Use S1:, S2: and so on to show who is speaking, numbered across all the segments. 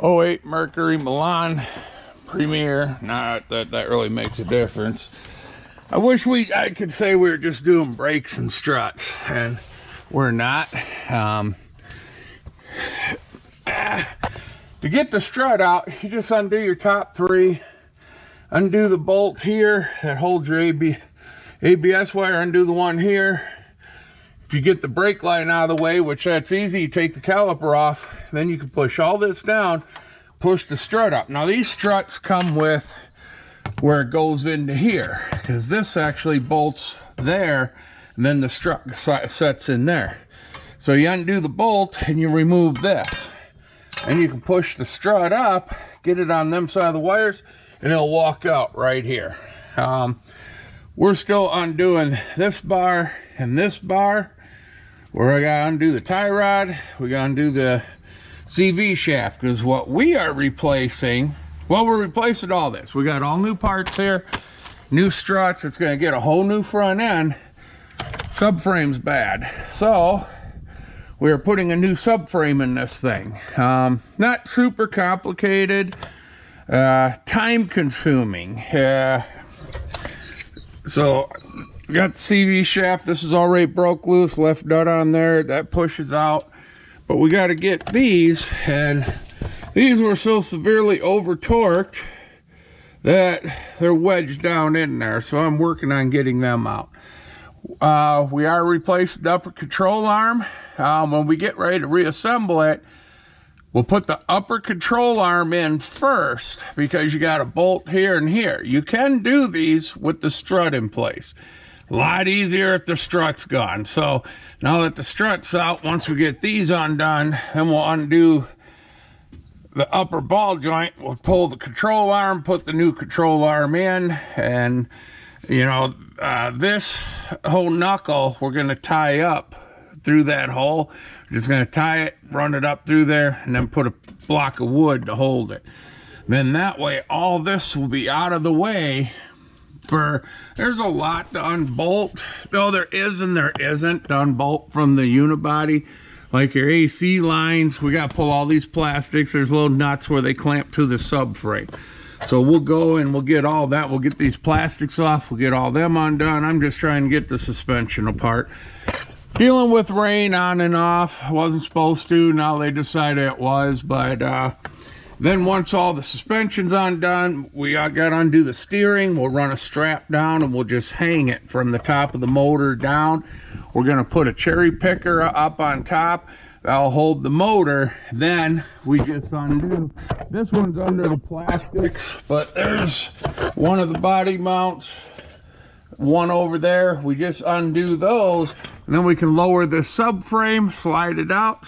S1: '08 Mercury Milan Premier. Not that really makes a difference. I wish I could say we were just doing brakes and struts, and we're not. To get the strut out, you just undo your top three, undo the bolt here that holds your ABS wire, undo the one here. If you get the brake line out of the way, which that's easy, you take the caliper off, then you can push all this down, push the strut up. Now these struts come with where it goes into here, because this actually bolts there, and then the strut sets in there. So you undo the bolt and you remove this, and you can push the strut up, get it on them side of the wires, and it'll walk out right here. We're still undoing this bar and this bar, where I gotta undo the tie rod, we gotta undo the CV shaft, because what we are replacing, well, we're replacing all this. We got all new parts here, new struts. It's gonna get a whole new front end. Subframe's bad, so we're putting a new subframe in this thing. Not super complicated, time consuming. So got the CV shaft. This is already broke loose, left nut on there, that pushes out. But we got to get these, and these were so severely over torqued that they're wedged down in there, so I'm working on getting them out. We are replacing the upper control arm. When we get ready to reassemble it, we'll put the upper control arm in first, because you got a bolt here and here. You can do these with the strut in place. A lot easier if the strut's gone. So now that the strut's out, once we get these undone, then we'll undo the upper ball joint. We'll pull the control arm, put the new control arm in, and you know, this whole knuckle we're going to tie up through that hole. We're just going to tie it, run it up through there, and then put a block of wood to hold it. Then that way all this will be out of the way. There's a lot to unbolt. No, there is and there isn't to unbolt from the unibody. Like your AC lines, we got to pull all these plastics. There's little nuts where they clamp to the subframe. So we'll go and we'll get all that. We'll get these plastics off. We'll get all them undone. I'm just trying to get the suspension apart. Dealing with rain on and off. Wasn't supposed to. Now they decided it was. But then once all the suspension's undone, we got to undo the steering. We'll run a strap down and we'll just hang it from the top of the motor down. We're going to put a cherry picker up on top. That'll hold the motor. Then we just undo. This one's under the plastics, but there's one of the body mounts, one over there. We just undo those, and then we can lower the subframe, slide it out,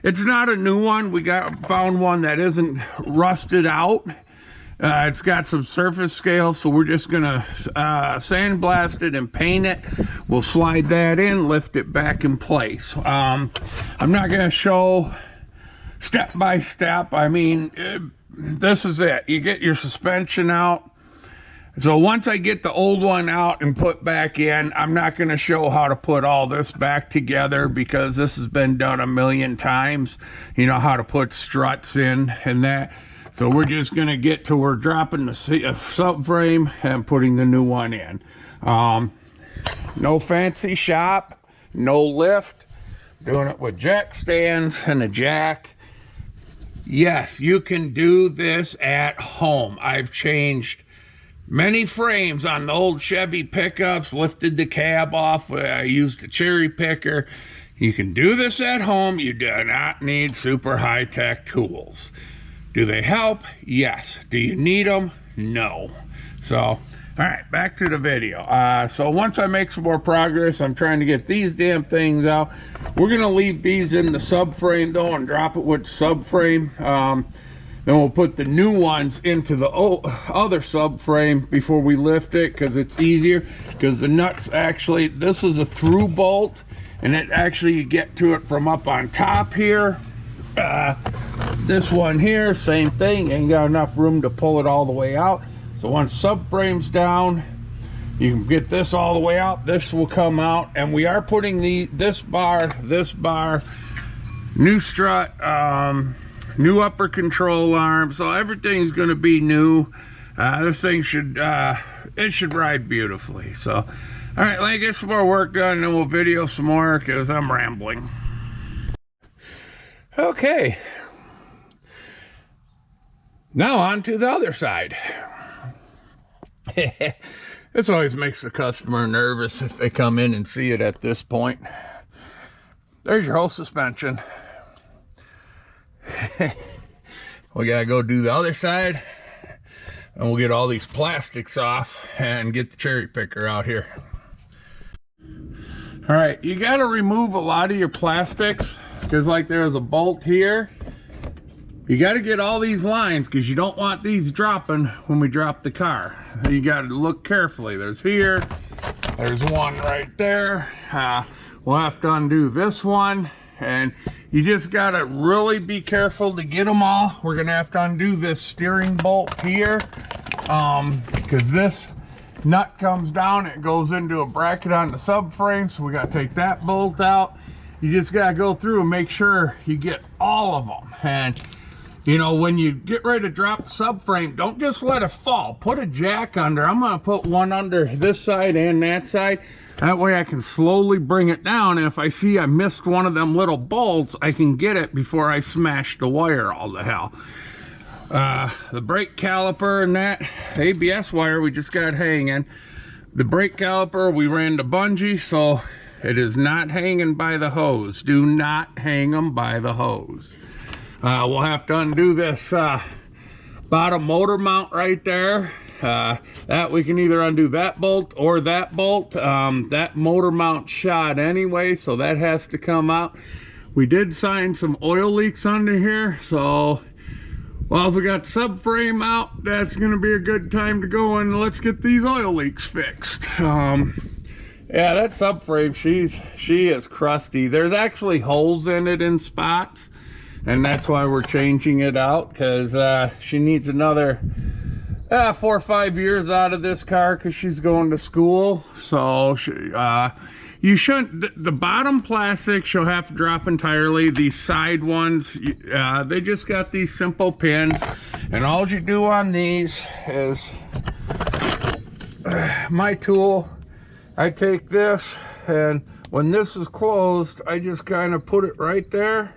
S1: it's not a new one. We found one that isn't rusted out. It's got some surface scale, so we're just gonna sandblast it and paint it. We'll slide that in, lift it back in place. I'm not gonna show step by step. I mean, this is it. You get your suspension out. So once I get the old one out and put back in, I'm not going to show how to put all this back together, because this has been done a million times. You know how to put struts in and that. So we're just going to get to we're dropping the subframe and putting the new one in. No fancy shop, no lift. Doing it with jack stands and a jack. Yes, you can do this at home. I've changed many frames on the old Chevy pickups, lifted the cab off. I used a cherry picker. You can do this at home. You do not need super high-tech tools. Do they help? Yes. Do you need them? No. So, all right, back to the video. So once I make some more progress, I'm trying to get these damn things out. We're going to leave these in the subframe, though, and drop it with the subframe. Then we'll put the new ones into the other subframe before we lift it, because it's easier. Because the nuts actually, this is a through bolt, and it actually, you get to it from up on top here. This one here, same thing, ain't got enough room to pull it all the way out. So once subframe's down, you can get this all the way out. This will come out, and we are putting this bar, new strut, new upper control arm, so everything's going to be new. This thing should it should ride beautifully. So all right, let me get some more work done and then we'll video some more because I'm rambling. Okay, now on to the other side. This always makes the customer nervous if they come in and see it at this point. There's your whole suspension. We gotta go do the other side and we'll get all these plastics off and get the cherry picker out here. All right, you gotta remove a lot of your plastics because like there's a bolt here. You got to get all these lines because you don't want these dropping when we drop the car. You got to look carefully. There's here, there's one right there. We'll have to undo this one, and you just got to really be careful to get them all. We're going to have to undo this steering bolt here because this nut comes down, it goes into a bracket on the subframe, so we got to take that bolt out. You just got to go through and make sure you get all of them. And you know, when you get ready to drop the subframe, don't just let it fall. Put a jack under. I'm going to put one under this side and that side. That way I can slowly bring it down. And if I see I missed one of them little bolts, I can get it before I smash the wire all to hell. The brake caliper and that ABS wire we just got hanging. The brake caliper we ran the bungee, so it is not hanging by the hose. Do not hang them by the hose. We'll have to undo this bottom motor mount right there. That we can either undo that bolt or that bolt. That motor mount shot anyway, so that has to come out. We did find some oil leaks under here, so while we got the subframe out, that's going to be a good time to go and let's get these oil leaks fixed. Yeah, that subframe, she is crusty. There's actually holes in it in spots. And that's why we're changing it out, because she needs another 4 or 5 years out of this car because she's going to school. So you shouldn't, the bottom plastic she'll have to drop entirely. These side ones, they just got these simple pins. And all you do on these is, my tool, I take this, and when this is closed, I just kind of put it right there.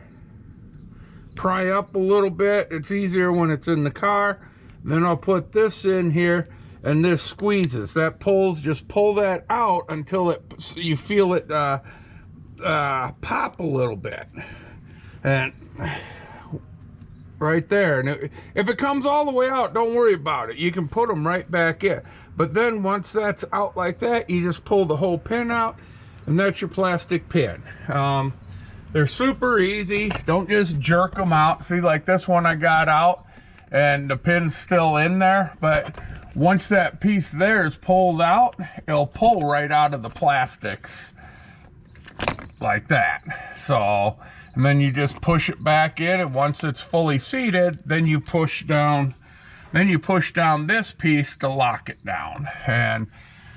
S1: Pry up a little bit. It's easier when it's in the car. Then I'll put this in here and this squeezes. That pulls, just pull that out until you feel it pop a little bit. And right there. And if it comes all the way out, don't worry about it. You can put them right back in. But then once that's out like that, you just pull the whole pin out and that's your plastic pin. They're super easy. Don't just jerk them out. See, like this one I got out and the pin's still in there, but once that piece there is pulled out, it'll pull right out of the plastics like that. So, and then you just push it back in, and once it's fully seated, then you push down this piece to lock it down. And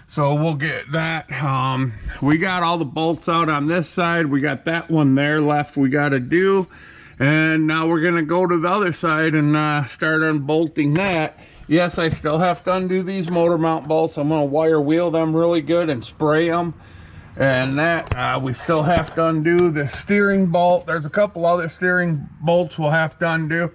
S1: so we'll get that. We got all the bolts out on this side. We got that one there left we got to do. And now we're going to go to the other side and start unbolting that. Yes, I still have to undo these motor mount bolts. I'm going to wire wheel them really good and spray them. And that, we still have to undo the steering bolt. There's a couple other steering bolts we'll have to undo.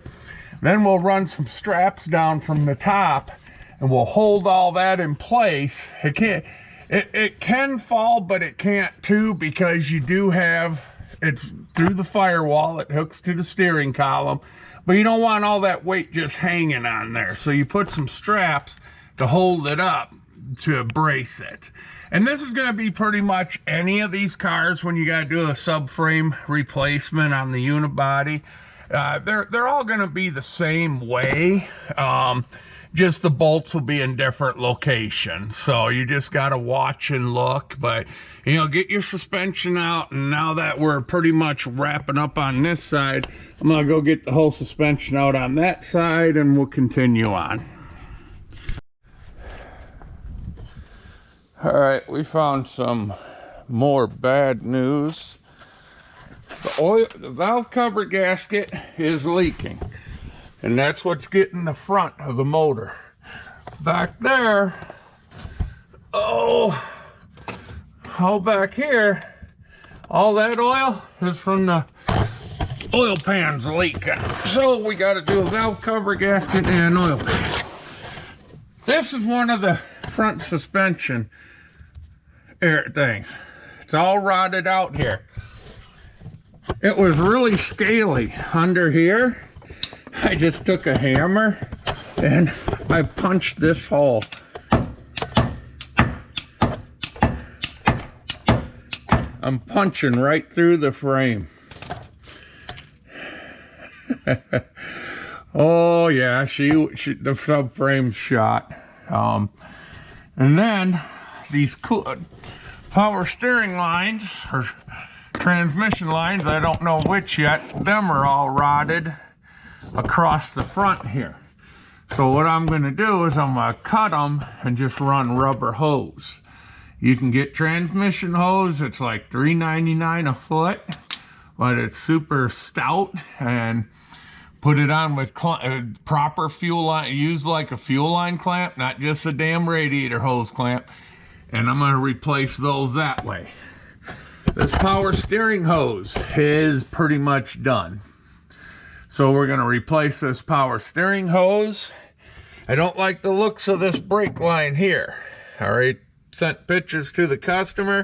S1: Then we'll run some straps down from the top and we'll hold all that in place. It can fall, but it can't too, because you do have, it's through the firewall, it hooks to the steering column, but you don't want all that weight just hanging on there. So you put some straps to hold it up to brace it. And this is going to be pretty much any of these cars when you got to do a subframe replacement on the unibody. They're all going to be the same way. Just the bolts will be in different locations. So you just got to watch and look. But, you know, get your suspension out. And now that we're pretty much wrapping up on this side, I'm going to go get the whole suspension out on that side and we'll continue on. All right, we found some more bad news. the valve cover gasket is leaking, and that's what's getting the front of the motor. Back there, all back here, all that oil is from the oil pan's leaking. So we got to do a valve cover gasket and oil pan. This is one of the front suspension air things. It's all rotted out here. It was really scaly under here. I just took a hammer and I punched this hole. I'm punching right through the frame. Oh yeah, the subframe's shot. And then these power steering lines or transmission lines, I don't know which yet, them are all rotted across the front here. So what I'm going to do is I'm going to cut them and just run rubber hose. You can get transmission hose. It's like $3.99 a foot, but it's super stout, and put it on with proper fuel line, used like a fuel line clamp, not just a damn radiator hose clamp. And I'm going to replace those that way. This power steering hose is pretty much done. So we're going to replace this power steering hose. I don't like the looks of this brake line here. I already sent pictures to the customer.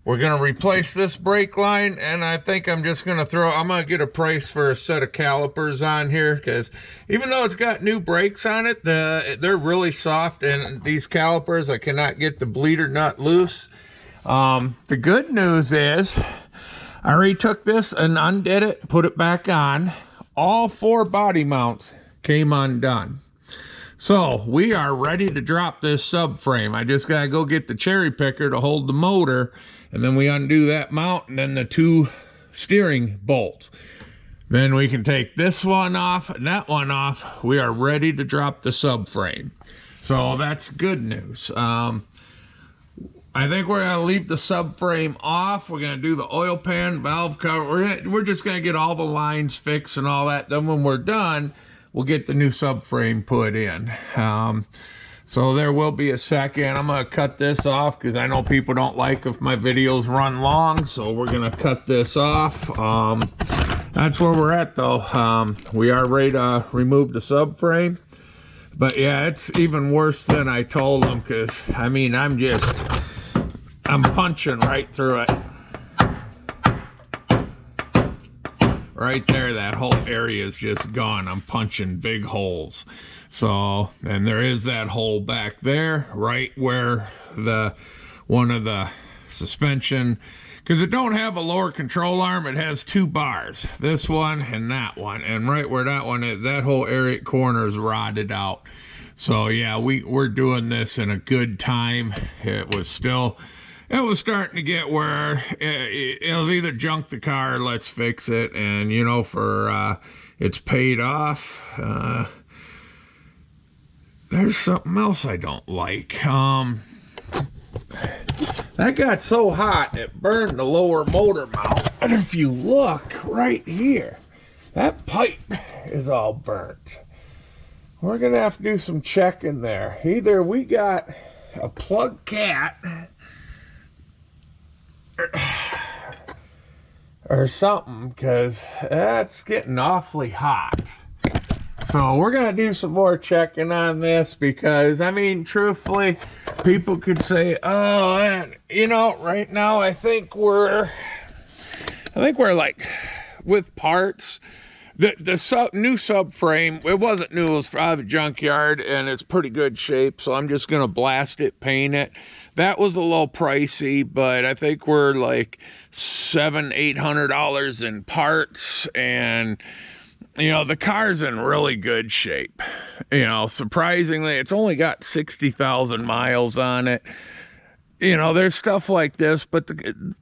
S1: We're going to replace this brake line, and I think I'm just going to I'm going to get a price for a set of calipers on here, because even though it's got new brakes on it, they're really soft, and these calipers, I cannot get the bleeder nut loose. The good news is I already took this and undid it, put it back on. All 4 body mounts came undone. So we are ready to drop this subframe. I just gotta go get the cherry picker to hold the motor, and then we undo that mount and then the 2 steering bolts. Then we can take this one off and that one off. We are ready to drop the subframe. So that's good news. I think we're gonna leave the subframe off. We're gonna do the oil pan, valve cover. We're just gonna get all the lines fixed and all that. Then when we're done, we'll get the new subframe put in. So there will be a second. I'm gonna cut this off because I know people don't like if my videos run long. So we're gonna cut this off. That's where we're at though. We are ready to remove the subframe. But yeah, it's even worse than I told them, because I mean, I'm punching right through it. Right there, that whole area is just gone. I'm punching big holes. So, and there is that hole back there, right where one of the suspension, because it don't have a lower control arm, it has 2 bars, this one and that one, and right where that one is, that whole area corner is rotted out. So yeah, we're doing this in a good time. It was starting to get where it was either junk the car or let's fix it. And you know, for it's paid off. There's something else I don't like. That got so hot it burned the lower motor mount. And if you look right here, that pipe is all burnt. We're gonna have to do some checking there. Either we got a plug cat or something, because that's getting awfully hot. So we're gonna do some more checking on this, because I mean, truthfully, people could say, oh, you know, right now I think we're like, with parts, the new subframe, it wasn't new, it was out of a junkyard, and it's pretty good shape, so I'm just gonna blast it, paint it. That was a little pricey, but I think we're like $700-800 in parts, and you know, the car's in really good shape. You know, surprisingly, it's only got 60,000 miles on it. You know, there's stuff like this, but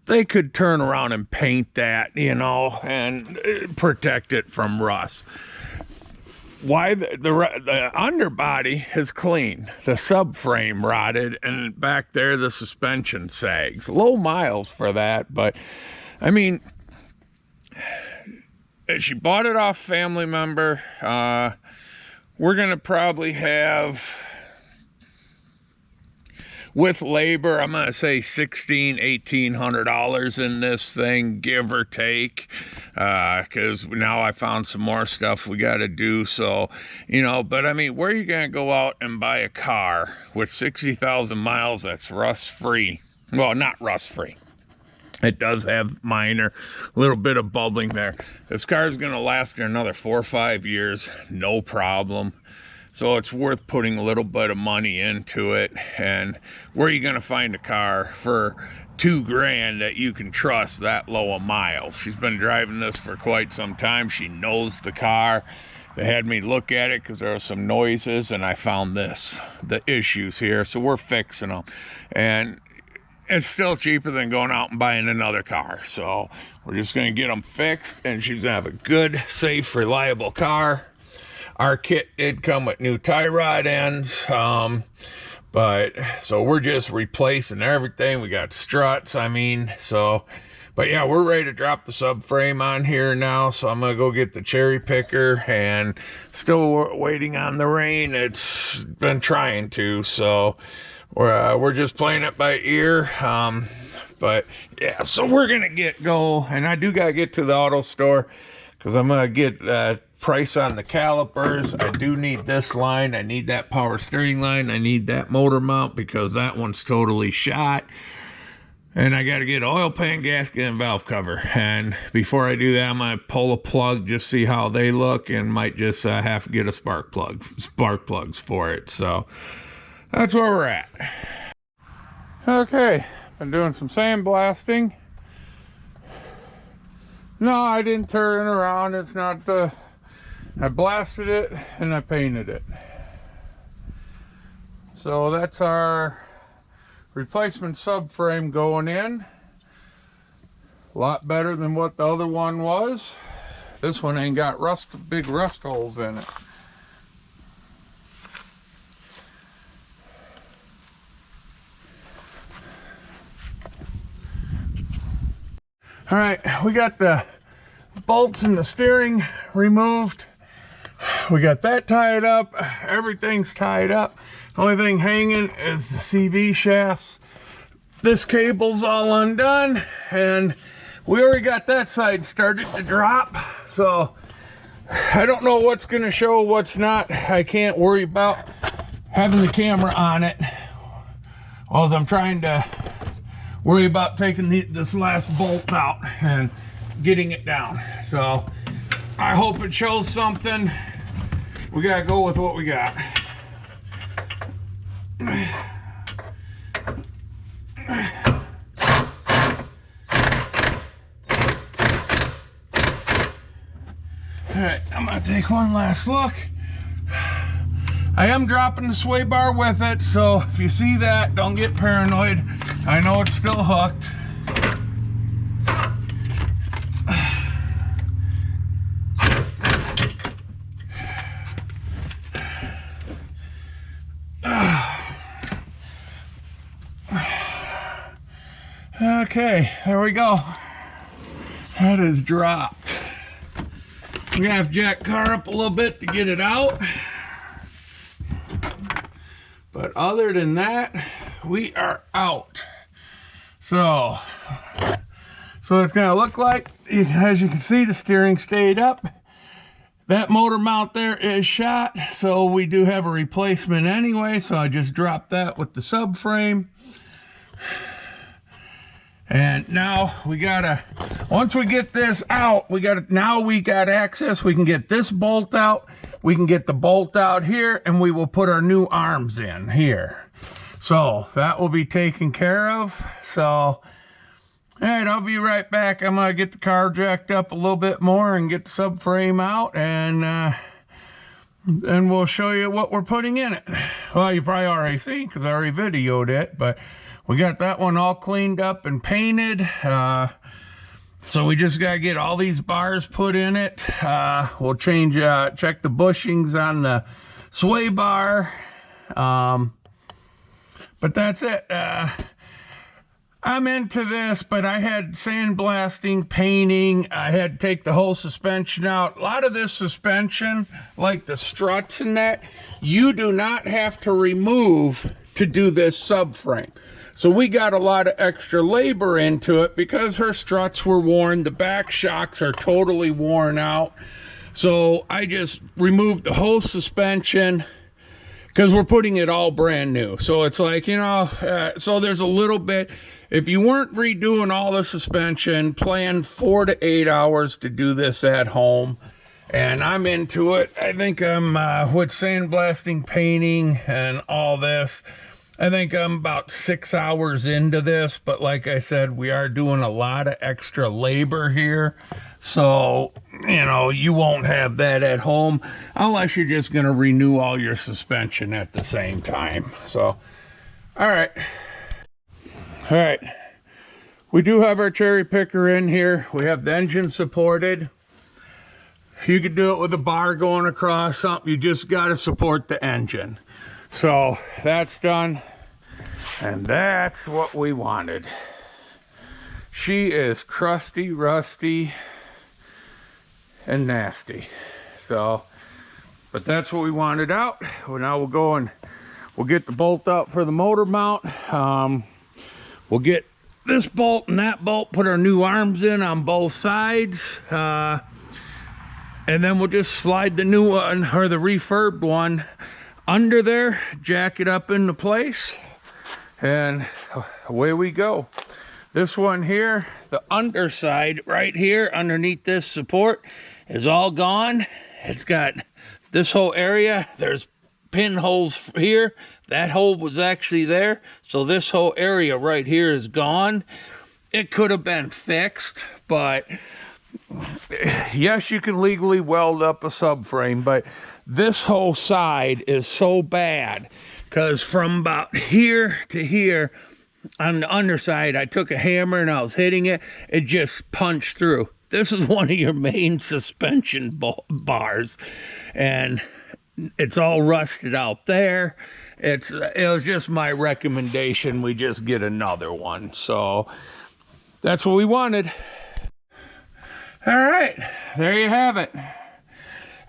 S1: they could turn around and paint that, you know, and protect it from rust. Why the underbody is clean, the subframe rotted, and back there the suspension sags. Low miles for that, but I mean, she bought it off family member. We're gonna probably have, with labor, I'm gonna say $1,800 in this thing, give or take, because now I found some more stuff we got to do. So, you know, but I mean, where are you gonna go out and buy a car with 60,000 miles that's rust free? Well, not rust free. It does have minor, little bit of bubbling there. This car is gonna last you another 4 or 5 years, no problem. So it's worth putting a little bit of money into it. And where are you gonna find a car for $2,000 that you can trust that low of miles? She's been driving this for quite some time. She knows the car. They had me look at it because there were some noises, and I found the issues here. So we're fixing them. And it's still cheaper than going out and buying another car. So we're just gonna get them fixed, and she's gonna have a good, safe, reliable car. Our kit did come with new tie rod ends, but so we're just replacing everything. We got struts, I mean, so, but yeah, we're ready to drop the subframe on here now. So I'm gonna go get the cherry picker, and still waiting on the rain. It's been trying to, so we're just playing it by ear. But yeah, so we're gonna go, and I do gotta get to the auto store because I'm gonna get price on the calipers. I do need this line. I need that power steering line. I need that motor mount because that one's totally shot. And I got to get oil pan, gasket, and valve cover. And before I do that, I'm gonna pull a plug, just see how they look, and might just have to get a spark plugs for it. So that's where we're at. Okay, been doing some sandblasting. No, I didn't turn it around. It's not the, I blasted it and I painted it. So that's our replacement subframe going in. A lot better than what the other one was. This one ain't got big rust holes in it. All right, we got the bolts in the steering removed. We got that tied up. Everything's tied up. The only thing hanging is the CV shafts. This cable's all undone, and we already got that side started to drop. So I don't know what's gonna show, what's not. I can't worry about having the camera on it while I'm trying to worry about taking this last bolt out and getting it down. So I hope it shows something. We gotta go with what we got. Alright, I'm gonna take one last look. I am dropping the sway bar with it, so if you see that, don't get paranoid. I know it's still hooked. Okay, there we go. That is dropped. We're gonna have to jack the car up a little bit to get it out. But other than that, we are out. So it's gonna look like, as you can see, the steering stayed up. That motor mount there is shot, so we do have a replacement anyway. So I just dropped that with the subframe. And now we gotta, once we get this out, now we got access. We can get this bolt out. We can get the bolt out here, and we will put our new arms in here. So that will be taken care of. So, all right, I'll be right back. I'm gonna get the car jacked up a little bit more and get the subframe out, and we'll show you what we're putting in it. Well, you probably already seen because I already videoed it, but we got that one all cleaned up and painted. So we just gotta get all these bars put in it. We'll change, check the bushings on the sway bar. But that's it. I'm into this, but I had sandblasting, painting. I had to take the whole suspension out. A lot of this suspension, like the struts and that, you do not have to remove to do this subframe. So we got a lot of extra labor into it because her struts were worn. The back shocks are totally worn out. So I just removed the whole suspension, because we're putting it all brand new. So it's like, you know, so there's a little bit. If you weren't redoing all the suspension, plan 4 to 8 hours to do this at home. And I'm into it. I think I'm, with sandblasting, painting, and all this, I think I'm about 6 hours into this. But like I said, we are doing a lot of extra labor here. So, you know, you won't have that at home unless you're just going to renew all your suspension at the same time. So, all right. All right. We do have our cherry picker in here. We have the engine supported. You could do it with a bar going across something. You just got to support the engine. So that's done. And that's what we wanted. She is crusty, rusty, and nasty. So, but that's what we wanted out. Well, now we'll go and we'll get the bolt out for the motor mount. We'll get this bolt and that bolt, put our new arms in on both sides, and then we'll just slide the new one, or the refurbed one, under there, jack it up into place, and away we go. This one here, the underside right here underneath this support is all gone. It's got this whole area. There's pinholes here. That hole was actually there. So this whole area right here is gone. It could have been fixed, but yes, you can legally weld up a subframe, but this whole side is so bad because from about here to here, on the underside, I took a hammer and I was hitting it. It just punched through. This is one of your main suspension bars, and it's all rusted out there. It was just my recommendation. We just get another one. So that's what we wanted. All right, there you have it.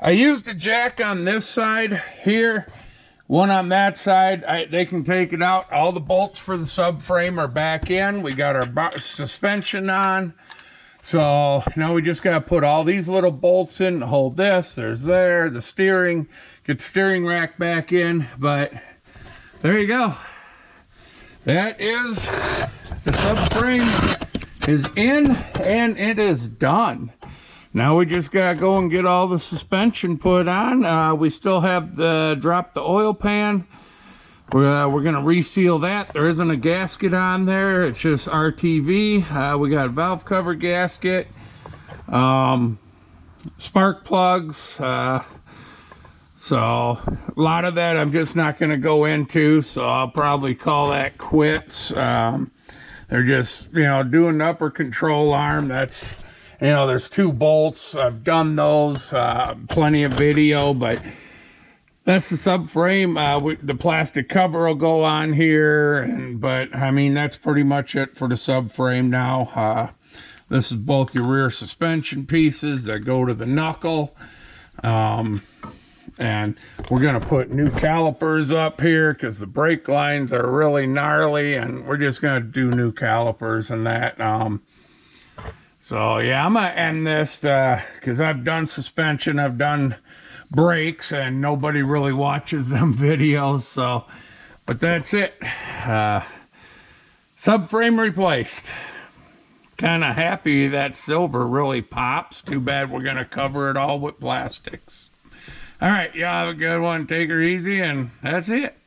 S1: I used a jack on this side here. One on that side, they can take it out. All the bolts for the subframe are back in. We got our suspension on. So now we just got to put all these little bolts in to hold this. There's the steering. Get the steering rack back in. But there you go. That is, the subframe is in and it is done. Now we just gotta go and get all the suspension put on. We still have to drop the oil pan. We're gonna reseal that. There isn't a gasket on there. It's just RTV. We got a valve cover gasket, spark plugs. So a lot of that I'm just not gonna go into. So I'll probably call that quits. They're just, you know, doing the upper control arm. That's, you know, there's 2 bolts. I've done those, plenty of video, but that's the subframe. The plastic cover will go on here, but I mean, that's pretty much it for the subframe now. This is both your rear suspension pieces that go to the knuckle. And we're going to put new calipers up here because the brake lines are really gnarly, and we're just going to do new calipers and that. So yeah, I'm gonna end this because I've done suspension, I've done brakes, and nobody really watches them videos. So, but that's it. Subframe replaced. Kind of happy that silver really pops. Too bad we're gonna cover it all with plastics. All right, y'all have a good one. Take her easy, and that's it.